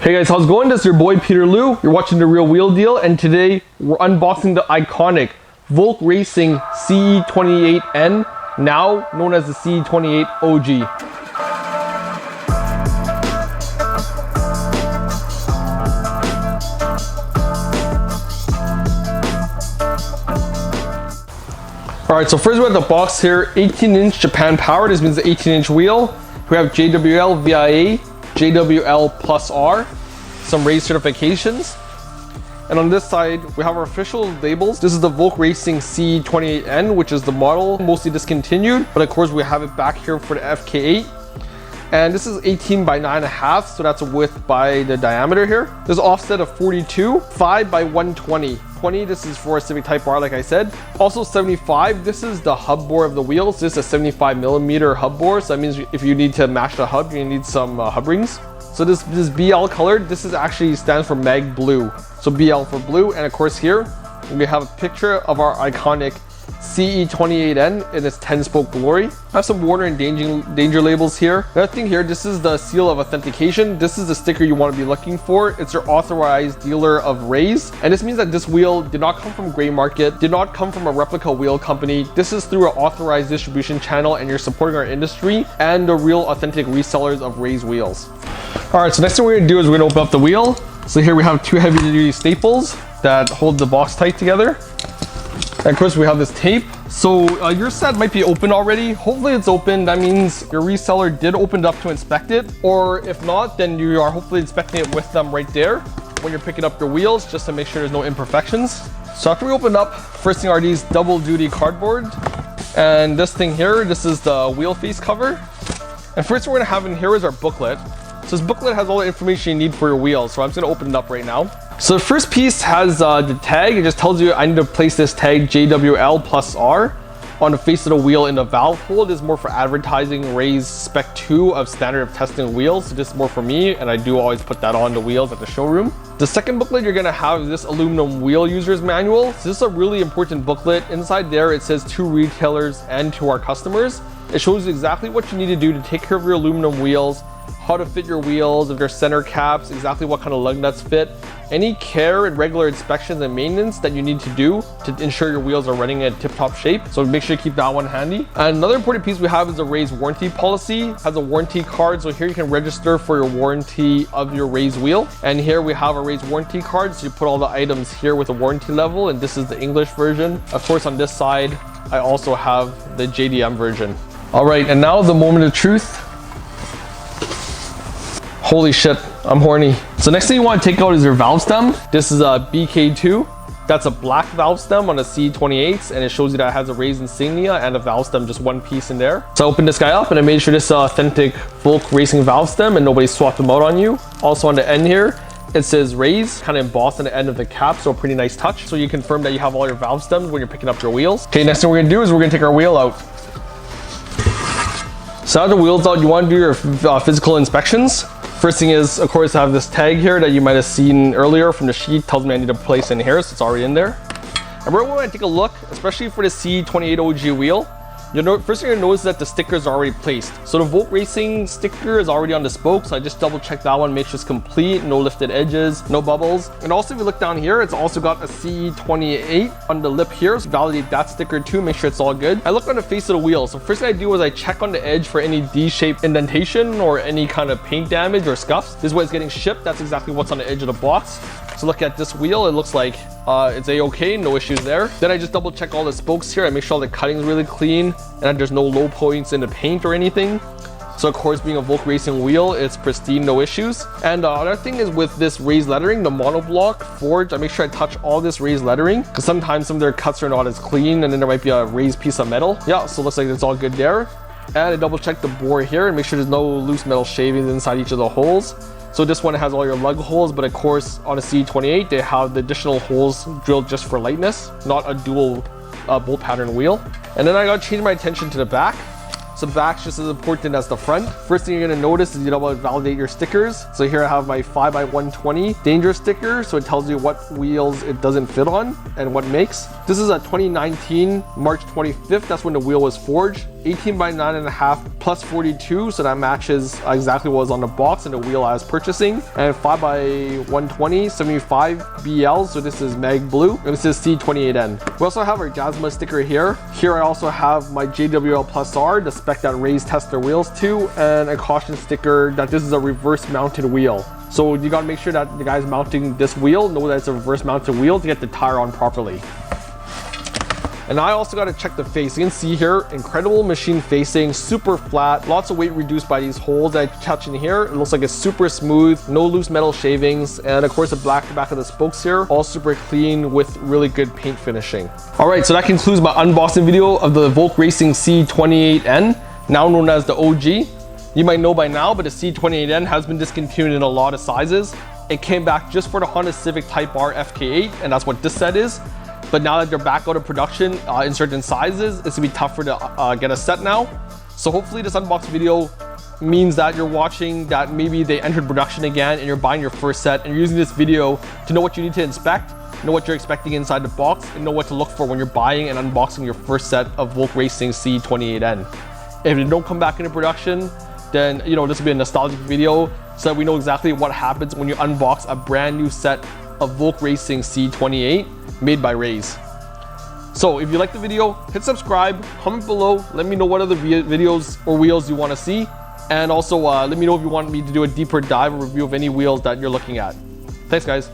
Hey guys, how's it going? This is your boy Peter Liu. You're watching The Real Wheel Deal, and today we're unboxing the iconic Volkracing CE28N, now known as the CE28 OG. Alright, so first we have the box here, 18-inch Japan power. This means the 18-inch wheel. We have JWL VIA, JWL Plus R, some race certifications. And on this side, we have our official labels. This is the Volkracing CE28N, which is the model, mostly discontinued. But of course, we have it back here for the FK8. And this is 18 by 9.5, so that's a width by the diameter here. There's an offset of 42, 5 by 120. 20, this is for a Civic Type R, like I said. Also 75, this is the hub bore of the wheels. This is a 75 millimeter hub bore, so that means if you need to match the hub, you need some hub rings. So this BL colored, this is actually stands for Mag Blue. So BL for blue, and of course here, we have a picture of our iconic CE28N in its 10-spoke glory. I have some warning and danger labels here. Another thing here, this is the seal of authentication. This is the sticker you want to be looking for. It's your authorized dealer of Rays. And this means that this wheel did not come from gray market, did not come from a replica wheel company. This is through an authorized distribution channel, and you're supporting our industry and the real authentic resellers of Rays wheels. All right, so next thing we're gonna do is we're gonna open up the wheel. So here we have two heavy duty staples that hold the box tight together. And of course we have this tape. So your set might be open already. Hopefully it's open. That means your reseller did open it up to inspect it. Or if not, then you are hopefully inspecting it with them right there when you're picking up your wheels, just to make sure there's no imperfections. So after we open up, first thing are these double duty cardboard. And this thing here, this is the wheel face cover. And first thing we're gonna have in here is our booklet. So this booklet has all the information you need for your wheels. So I'm just gonna open it up right now. So the first piece has the tag. It just tells you I need to place this tag JWL Plus R on the face of the wheel in the valve hole. This is more for advertising Ray's Spec 2 of standard of testing wheels. So this is more for me, and I do always put that on the wheels at the showroom. The second booklet you're gonna have is this aluminum wheel user's manual. So this is a really important booklet. Inside there it says to retailers and to our customers. It shows you exactly what you need to do to take care of your aluminum wheels, how to fit your wheels, if they're center caps, exactly what kind of lug nuts fit, any care and regular inspections and maintenance that you need to do to ensure your wheels are running in tip-top shape. So make sure you keep that one handy. And another important piece we have is a Rays warranty policy. It has a warranty card, so here you can register for your warranty of your Rays wheel. And here we have a Rays warranty card, so you put all the items here with a warranty level, and this is the English version. Of course, on this side, I also have the JDM version. All right, and now the moment of truth. Holy shit, I'm horny. So next thing you want to take out is your valve stem. This is a BK2. That's a black valve stem on a C28s, and it shows you that it has a Rays insignia and a valve stem, just one piece in there. So I opened this guy up and I made sure this is authentic Volkracing valve stem and nobody swapped them out on you. Also on the end here, it says Rays, kind of embossed on the end of the cap, so a pretty nice touch. So you confirm that you have all your valve stems when you're picking up your wheels. Okay, next thing we're gonna do is we're gonna take our wheel out. So now the wheel's out, you want to do your physical inspections. First thing is, of course, I have this tag here that you might have seen earlier from the sheet. Tells me I need to place in here, so it's already in there. And we're going to take a look, especially for the CE28 OG wheel. First thing you're gonna notice is that the stickers are already placed. So the Volkracing sticker is already on the spoke, so I just double check that one, make sure it's complete, no lifted edges, no bubbles. And also if you look down here, it's also got a CE28 on the lip here, so validate that sticker too, make sure it's all good. I look on the face of the wheel, so first thing I do is I check on the edge for any D-shaped indentation or any kind of paint damage or scuffs. This is what it's getting shipped, that's exactly what's on the edge of the box. So look at this wheel, it looks like it's a-okay, no issues there. Then I just double check all the spokes here, I make sure all the cutting is really clean and that there's no low points in the paint or anything. So of course, being a Volkracing wheel, it's pristine, no issues. And another thing is with this raised lettering, the monoblock forge, I make sure I touch all this raised lettering because sometimes some of their cuts are not as clean and then there might be a raised piece of metal. Yeah, so it looks like it's all good there. And I double check the bore here and make sure there's no loose metal shavings inside each of the holes. So this one has all your lug holes, but of course on a C28 they have the additional holes drilled just for lightness, not a dual bolt pattern wheel. And then I gotta change my attention to the back. So the back's just as important as the front. First thing you're gonna notice is you know validate your stickers. So here I have my 5x120 dangerous sticker. So it tells you what wheels it doesn't fit on and what makes. This is a 2019, March 25th. That's when the wheel was forged. 18x9.5 plus 42. So that matches exactly what was on the box and the wheel I was purchasing. And 5x120, 75 BL. So this is mag blue. And this is CE28N. We also have our Jasma sticker here. Here I also have my JWL Plus R, the spec that Rays test their wheels to, and a caution sticker that this is a reverse mounted wheel. So you gotta make sure that the guys mounting this wheel know that it's a reverse mounted wheel to get the tire on properly. And I also got to check the face. You can see here, incredible machine facing, super flat, lots of weight reduced by these holes that I touch in here. It looks like it's super smooth, no loose metal shavings, and of course the black back of the spokes here, all super clean with really good paint finishing. All right, so that concludes my unboxing video of the Volkracing CE28N, now known as the OG. You might know by now, but the CE28N has been discontinued in a lot of sizes. It came back just for the Honda Civic Type R FK8, and that's what this set is. But now that they're back out of production in certain sizes, it's gonna be tougher to get a set now. So hopefully this unboxing video means that you're watching that maybe they entered production again and you're buying your first set and you're using this video to know what you need to inspect, know what you're expecting inside the box, and know what to look for when you're buying and unboxing your first set of Volkracing CE28N. If they don't come back into production, then you know this will be a nostalgic video so that we know exactly what happens when you unbox a brand new set of Volkracing C28 made by Rays. So if you like the video, hit subscribe, comment below, let me know what other videos or wheels you want to see, and also let me know if you want me to do a deeper dive or review of any wheels that you're looking at. Thanks guys.